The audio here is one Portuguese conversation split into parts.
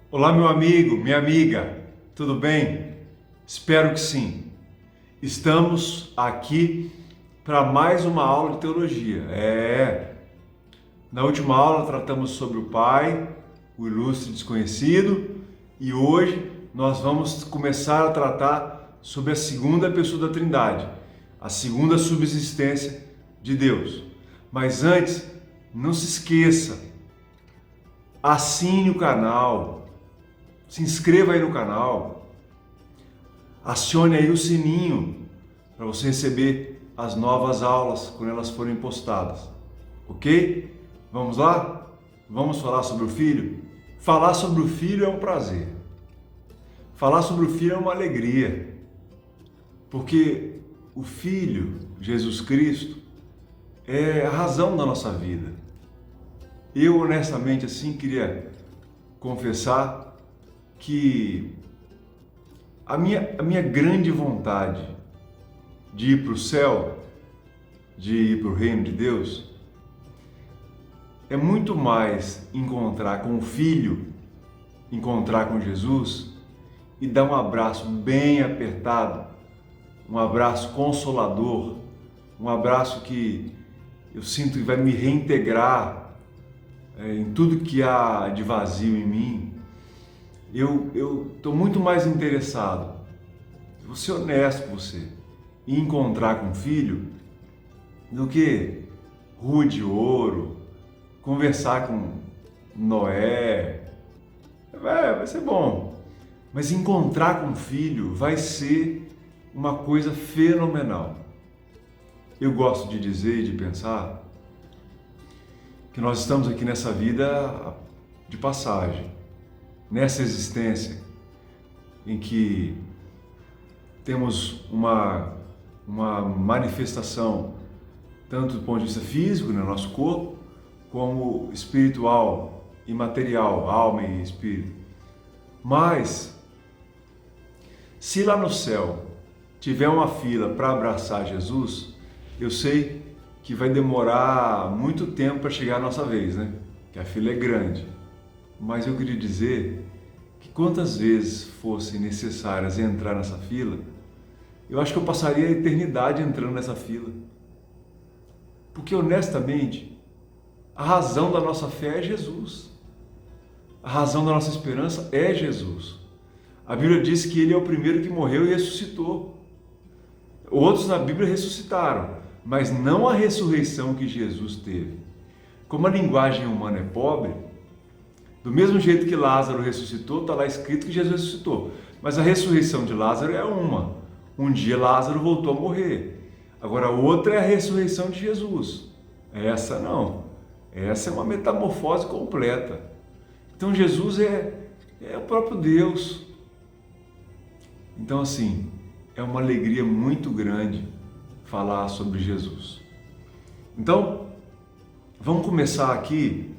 Olá, meu amigo, minha amiga, tudo bem? Espero que sim. Estamos aqui para mais uma aula de teologia. Na última aula tratamos sobre o Pai, o ilustre desconhecido, e hoje nós vamos começar a tratar sobre a segunda pessoa da Trindade, a segunda subsistência de Deus. Mas antes, não se esqueça, assine o canal. Se inscreva aí no canal, acione aí o sininho para você receber as novas aulas quando elas forem postadas, ok? Vamos lá? Vamos falar sobre o Filho? Falar sobre o Filho é um prazer, falar sobre o Filho é uma alegria, porque o Filho, Jesus Cristo, é a razão da nossa vida. Eu honestamente assim queria confessar que a minha grande vontade de ir para o céu, de ir para o reino de Deus, é muito mais encontrar com o Filho, encontrar com Jesus e dar um abraço bem apertado, um abraço consolador, um abraço que eu sinto que vai me reintegrar em tudo que há de vazio em mim. Eu estou muito mais interessado, vou ser honesto com você, em encontrar com o Filho do que rua de ouro, conversar com Noé. Vai ser bom, mas encontrar com o Filho vai ser uma coisa fenomenal. Eu gosto de dizer e de pensar que nós estamos aqui nessa vida de passagem, nessa existência em que temos uma manifestação tanto do ponto de vista físico, no nosso corpo, como espiritual e material, alma e espírito. Mas, se lá no céu tiver uma fila para abraçar Jesus, eu sei que vai demorar muito tempo para chegar a nossa vez, né? Que a fila é grande. Mas eu queria dizer que quantas vezes fossem necessárias entrar nessa fila, eu acho que eu passaria a eternidade entrando nessa fila. Porque honestamente, a razão da nossa fé é Jesus. A razão da nossa esperança é Jesus. A Bíblia diz que Ele é o primeiro que morreu e ressuscitou. Outros na Bíblia ressuscitaram, mas não a ressurreição que Jesus teve. Como a linguagem humana é pobre, do mesmo jeito que Lázaro ressuscitou, está lá escrito que Jesus ressuscitou. Mas a ressurreição de Lázaro é uma. Um dia Lázaro voltou a morrer. Agora outra é a ressurreição de Jesus. Essa não. Essa é uma metamorfose completa. Então Jesus é o próprio Deus. Então assim, é uma alegria muito grande falar sobre Jesus. Então, vamos começar aqui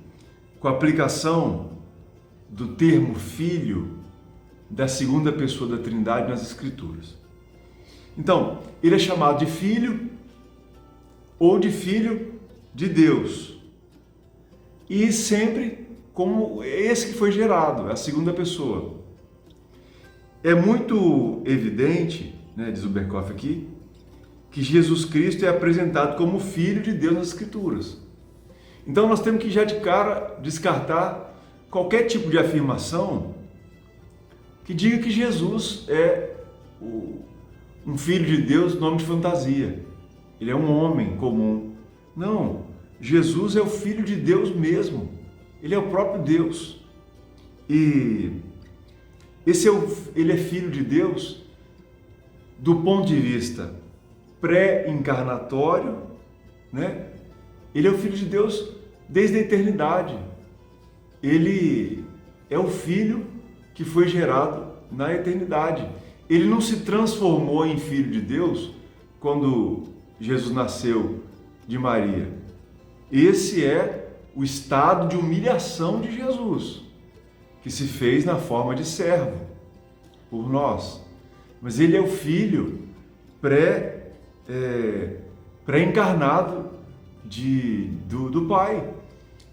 com a aplicação do termo Filho da segunda pessoa da Trindade nas Escrituras. Então, ele é chamado de Filho ou de Filho de Deus. E sempre como esse que foi gerado, é a segunda pessoa. É muito evidente, diz o Berkoff aqui, que Jesus Cristo é apresentado como Filho de Deus nas Escrituras. Então nós temos que já de cara descartar qualquer tipo de afirmação que diga que Jesus é um Filho de Deus, nome de fantasia. Ele é um homem comum. Não, Jesus é o Filho de Deus mesmo. Ele é o próprio Deus. E ele é Filho de Deus do ponto de vista pré-encarnatório, né? Ele é o Filho de Deus desde a eternidade. Ele é o Filho que foi gerado na eternidade. Ele não se transformou em Filho de Deus quando Jesus nasceu de Maria. Esse é o estado de humilhação de Jesus, que se fez na forma de servo por nós. Mas ele é o Filho pré-encarnado do Pai.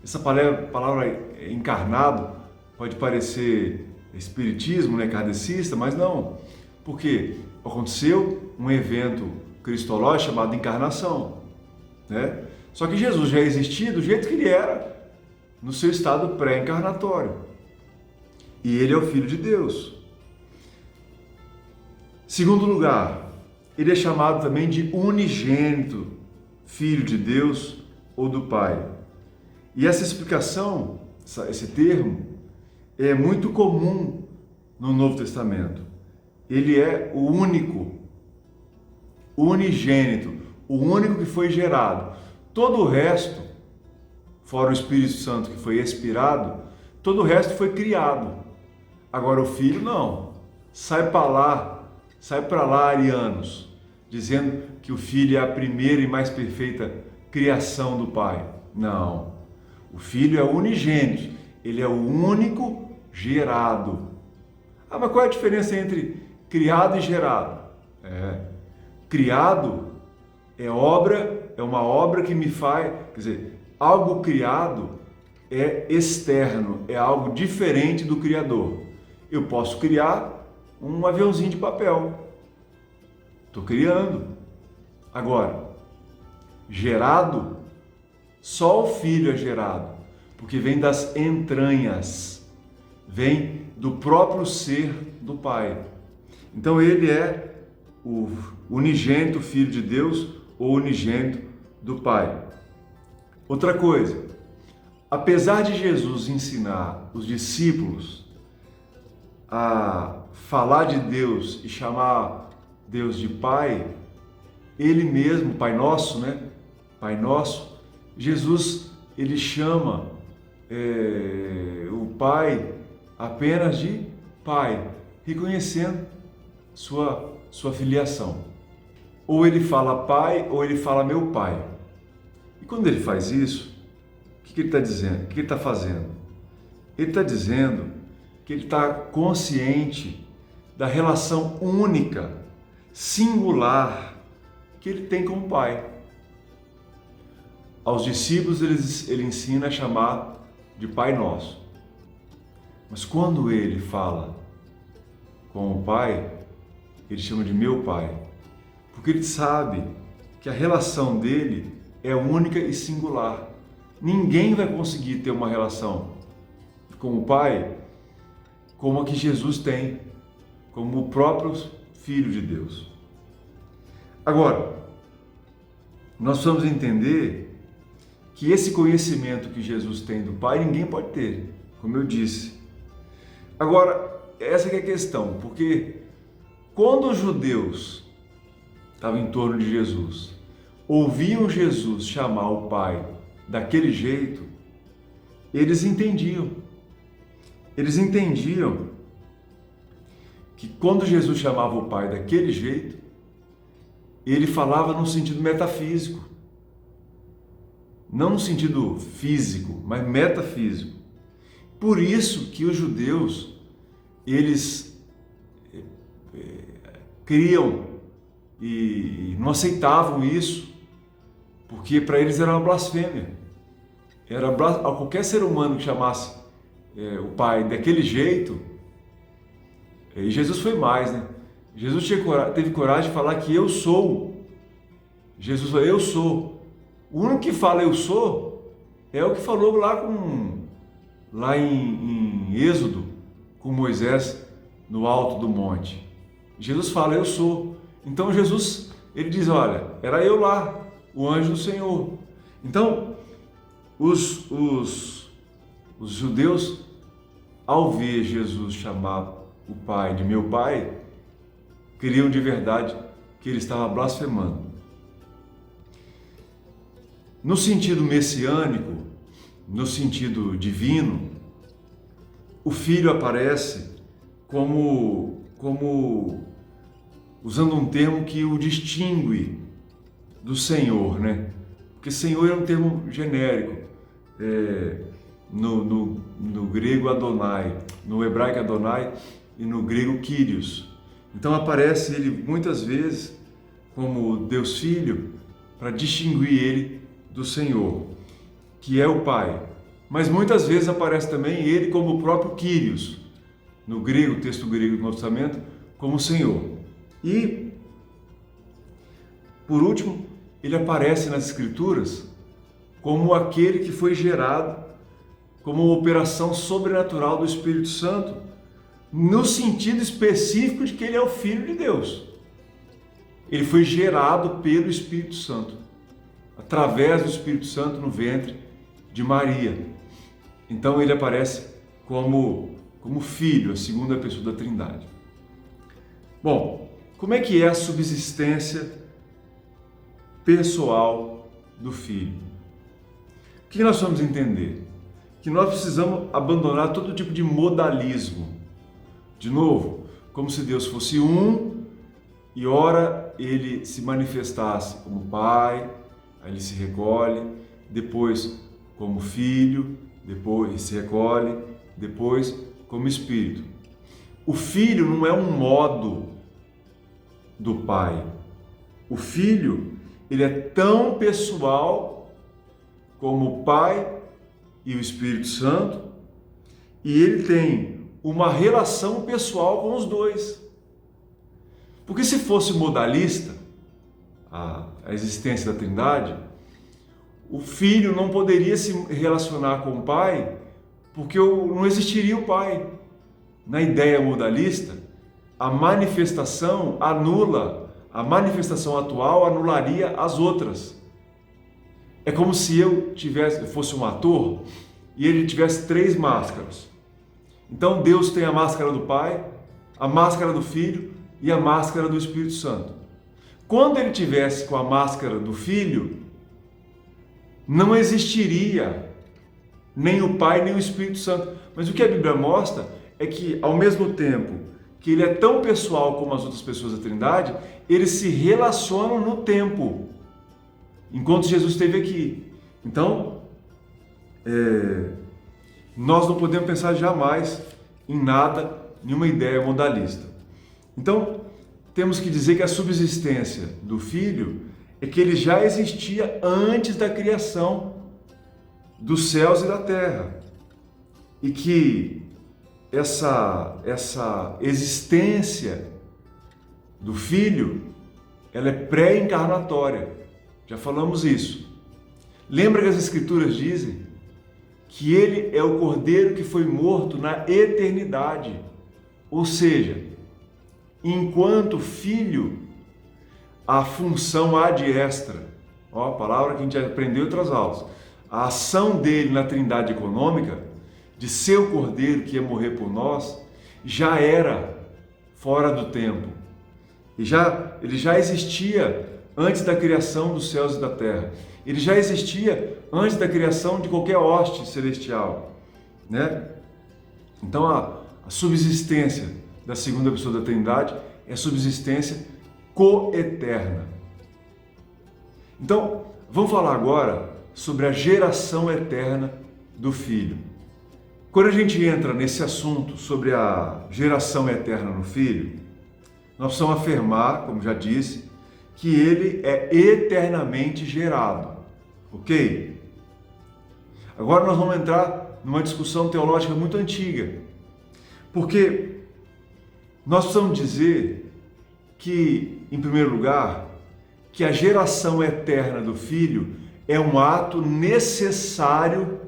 Essa palavra encarnado pode parecer espiritismo, né, kardecista, mas não. Porque aconteceu um evento cristológico chamado encarnação, né? Só que Jesus já existia do jeito que ele era, no seu estado pré-encarnatório. E ele é o Filho de Deus. Segundo lugar, ele é chamado também de unigênito, Filho de Deus ou do Pai. E essa explicação, esse termo, é muito comum no Novo Testamento. Ele é o único, unigênito, o único que foi gerado. Todo o resto, fora o Espírito Santo que foi expirado, todo o resto foi criado. Agora o Filho não. Sai para lá, arianos, dizendo que o Filho é a primeira e mais perfeita criação do Pai. Não. O Filho é o unigênito, ele é o único gerado. Ah, mas qual é a diferença entre criado e gerado? Criado é uma obra que me faz, quer dizer, algo criado é externo, é algo diferente do Criador. Eu posso criar um aviãozinho de papel. Estou criando. Agora, gerado, só o Filho é gerado, porque vem das entranhas, vem do próprio ser do Pai. Então ele é o unigênito Filho de Deus ou unigênito do Pai. Outra coisa, apesar de Jesus ensinar os discípulos a falar de Deus e chamar Deus de Pai, ele mesmo, Pai Nosso, né? Pai Nosso, Jesus, ele chama o Pai apenas de Pai, reconhecendo sua filiação. Ou ele fala Pai, ou ele fala meu Pai. E quando ele faz isso, o que ele está dizendo? O que ele está fazendo? Ele está dizendo que ele está consciente da relação única, singular, que ele tem com o Pai. Aos discípulos ele ensina a chamar de Pai Nosso. Mas quando ele fala com o Pai, ele chama de meu Pai. Porque ele sabe que a relação dele é única e singular. Ninguém vai conseguir ter uma relação com o Pai como a que Jesus tem, como o próprio Filho de Deus. Agora, nós precisamos entender que esse conhecimento que Jesus tem do Pai, ninguém pode ter, como eu disse. Agora, essa que é a questão, porque quando os judeus estavam em torno de Jesus, ouviam Jesus chamar o Pai daquele jeito, eles entendiam. Eles entendiam que quando Jesus chamava o Pai daquele jeito, ele falava no sentido metafísico. Não no sentido físico, mas metafísico. Por isso que os judeus, eles criam e não aceitavam isso, porque para eles era uma blasfêmia. Qualquer ser humano que chamasse o Pai daquele jeito, e Jesus foi mais, né? Jesus teve coragem de falar que eu sou. Jesus falou, eu sou. O único que fala eu sou é o que falou lá em Êxodo, com Moisés no alto do monte. Jesus fala, eu sou. Então Jesus, ele diz, olha, era eu lá, o anjo do Senhor. Então, os judeus, ao ver Jesus chamar o Pai de meu Pai, criam de verdade que ele estava blasfemando. No sentido messiânico, no sentido divino, o Filho aparece como usando um termo que o distingue do Senhor, né? Porque Senhor é um termo genérico, no grego Adonai, no hebraico Adonai e no grego Kyrios. Então aparece ele muitas vezes como Deus Filho para distinguir ele do Senhor, que é o Pai. mas muitas vezes aparece também ele como o próprio Kyrios, no grego, texto grego do Novo Testamento, como Senhor. E, por último, ele aparece nas Escrituras como aquele que foi gerado como uma operação sobrenatural do Espírito Santo, no sentido específico de que ele é o Filho de Deus. Ele foi gerado pelo Espírito Santo, através do Espírito Santo no ventre de Maria. Então ele aparece como Filho, a segunda pessoa da Trindade. Bom, como é que é a subsistência pessoal do Filho? O que nós vamos entender? Que nós precisamos abandonar todo tipo de modalismo. De novo, como se Deus fosse um e ora ele se manifestasse como Pai, aí ele se recolhe, depois como Filho, depois se recolhe, depois como Espírito. O Filho não é um modo do Pai. O Filho, ele é tão pessoal como o Pai e o Espírito Santo, e ele tem uma relação pessoal com os dois. Porque se fosse modalista, a existência da Trindade, o Filho não poderia se relacionar com o Pai, porque não existiria o Pai. Na ideia modalista, a manifestação atual anularia as outras. É como se eu fosse um ator e ele tivesse 3 máscaras. Então Deus tem a máscara do Pai, a máscara do Filho e a máscara do Espírito Santo. Quando ele tivesse com a máscara do Filho, não existiria nem o Pai nem o Espírito Santo. Mas o que a Bíblia mostra é que, ao mesmo tempo que ele é tão pessoal como as outras pessoas da Trindade, eles se relacionam no tempo, enquanto Jesus esteve aqui. Então, nós não podemos pensar jamais em nada, nenhuma ideia modalista. Então, temos que dizer que a subsistência do Filho é que ele já existia antes da criação dos céus e da terra. E que essa existência do Filho, ela é pré-encarnatória. Já falamos isso. Lembra que as Escrituras dizem que ele é o Cordeiro que foi morto na eternidade. Ou seja, enquanto Filho, a função ad extra, a palavra que a gente aprendeu em outras aulas, a ação dele na Trindade econômica, de ser o Cordeiro que ia morrer por nós, já era fora do tempo. Ele já existia antes da criação dos céus e da terra. Ele já existia antes da criação de qualquer hoste celestial, né? Então a subsistência da segunda pessoa da Trindade é subsistência coeterna. Então, vamos falar agora sobre a geração eterna do Filho. Quando a gente entra nesse assunto sobre a geração eterna no Filho, nós precisamos afirmar, como já disse, que ele é eternamente gerado, ok? Agora nós vamos entrar numa discussão teológica muito antiga, porque nós precisamos dizer que, em primeiro lugar, que a geração eterna do Filho é um ato necessário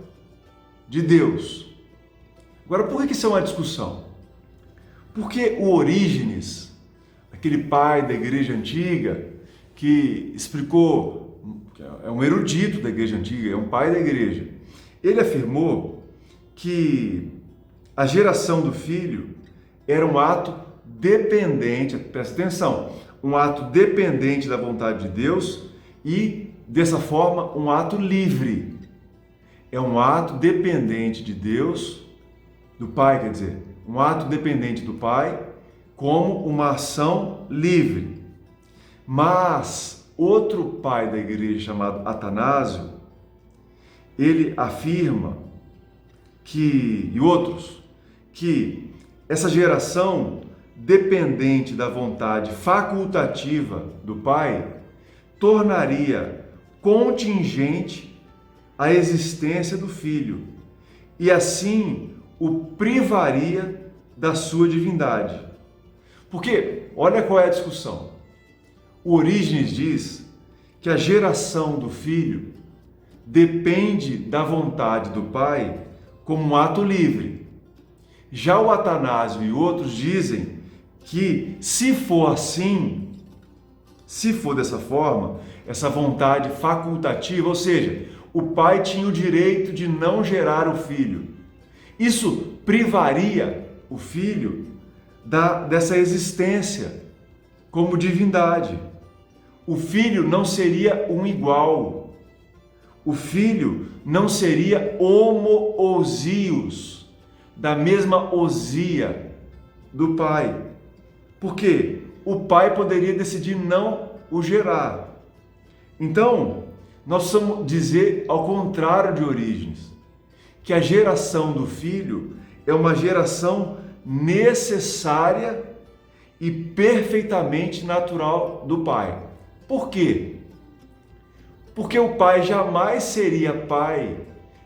de Deus. Agora, por que isso é uma discussão? Porque o Orígenes, aquele pai da igreja antiga, que explicou, é um erudito da igreja antiga, é um pai da igreja, ele afirmou que a geração do Filho era um ato dependente, presta atenção, um ato dependente da vontade de Deus e, dessa forma, um ato livre. É um ato dependente de Deus, do Pai, quer dizer, um ato dependente do Pai, como uma ação livre. Mas outro pai da igreja chamado Atanásio, ele afirma que, e outros, que essa geração dependente da vontade facultativa do Pai tornaria contingente a existência do Filho e assim o privaria da sua divindade. Porque, olha qual é a discussão. O Orígenes diz que a geração do filho depende da vontade do pai como um ato livre. Já o Atanásio e outros dizem que, se for assim, se for dessa forma, essa vontade facultativa, ou seja, o pai tinha o direito de não gerar o filho. Isso privaria o filho dessa existência como divindade. O filho não seria um igual. O filho não seria homoousios, da mesma ousia do pai. Por quê? O pai poderia decidir não o gerar. Então, nós precisamos dizer ao contrário de Orígenes, que a geração do filho é uma geração necessária e perfeitamente natural do pai. Por quê? Porque o pai jamais seria pai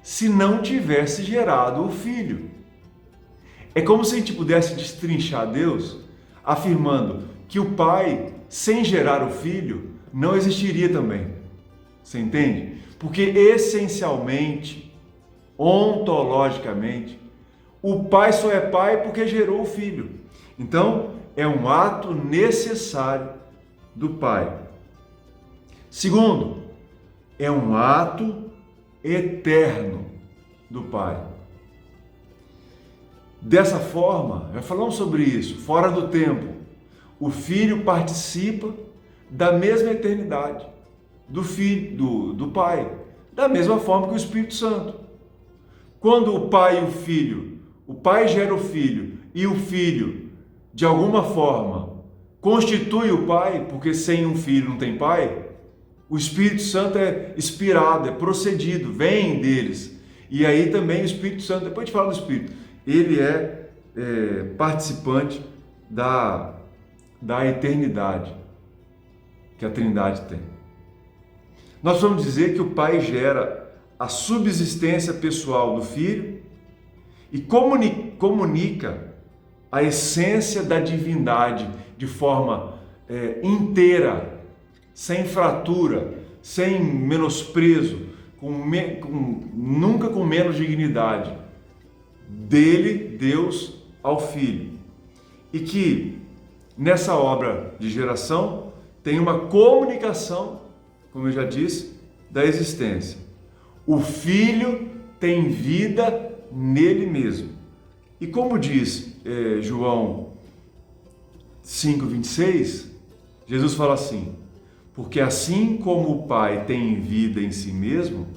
se não tivesse gerado o filho. É como se a gente pudesse destrinchar Deus afirmando que o pai, sem gerar o filho, não existiria também. Você entende? Porque essencialmente, ontologicamente, o pai só é pai porque gerou o filho. Então, é um ato necessário do pai. Segundo, é um ato eterno do pai. Dessa forma, já falamos sobre isso, fora do tempo, o filho participa da mesma eternidade do filho, do pai, da mesma forma que o Espírito Santo. Quando o pai e o pai gera o filho e o filho, de alguma forma, constitui o pai, porque sem um filho não tem pai, o Espírito Santo é inspirado, é procedido, vem deles. E aí também o Espírito Santo, depois a gente fala do Espírito, ele é participante da eternidade que a Trindade tem. Nós vamos dizer que o pai gera a subsistência pessoal do filho e comunica a essência da divindade de forma inteira, sem fratura, sem menosprezo, nunca com menos dignidade, dele, Deus, ao Filho. E que nessa obra de geração tem uma comunicação, como eu já disse, da existência. O Filho tem vida nele mesmo. E como diz João 5,26, Jesus fala assim: porque assim como o Pai tem vida em si mesmo,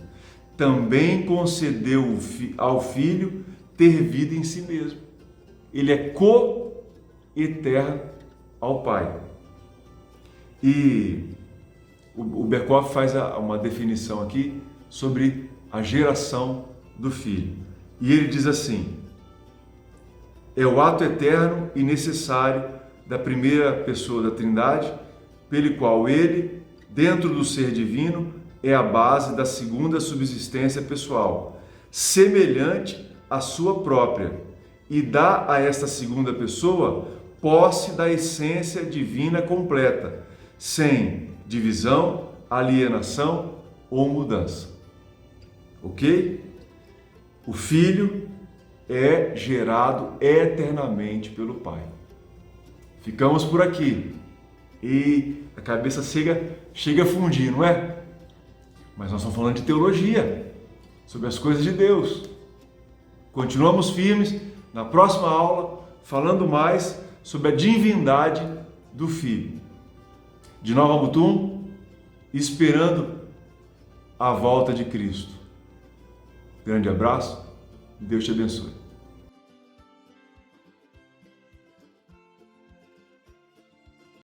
também concedeu ao Filho ter vida em si mesmo. Ele é co-eterno ao Pai. E o Berkhoff faz uma definição aqui sobre a geração do Filho. E ele diz assim: é o ato eterno e necessário da primeira pessoa da Trindade, pelo qual ele, dentro do ser divino, é a base da segunda subsistência pessoal, semelhante à sua própria, e dá a esta segunda pessoa posse da essência divina completa, sem divisão, alienação ou mudança. Ok? O Filho é gerado eternamente pelo Pai. Ficamos por aqui. E a cabeça chega a fundir, não é? Mas nós estamos falando de teologia, sobre as coisas de Deus. Continuamos firmes na próxima aula, falando mais sobre a divindade do Filho. De Nova Mutum, esperando a volta de Cristo. Grande abraço, Deus te abençoe.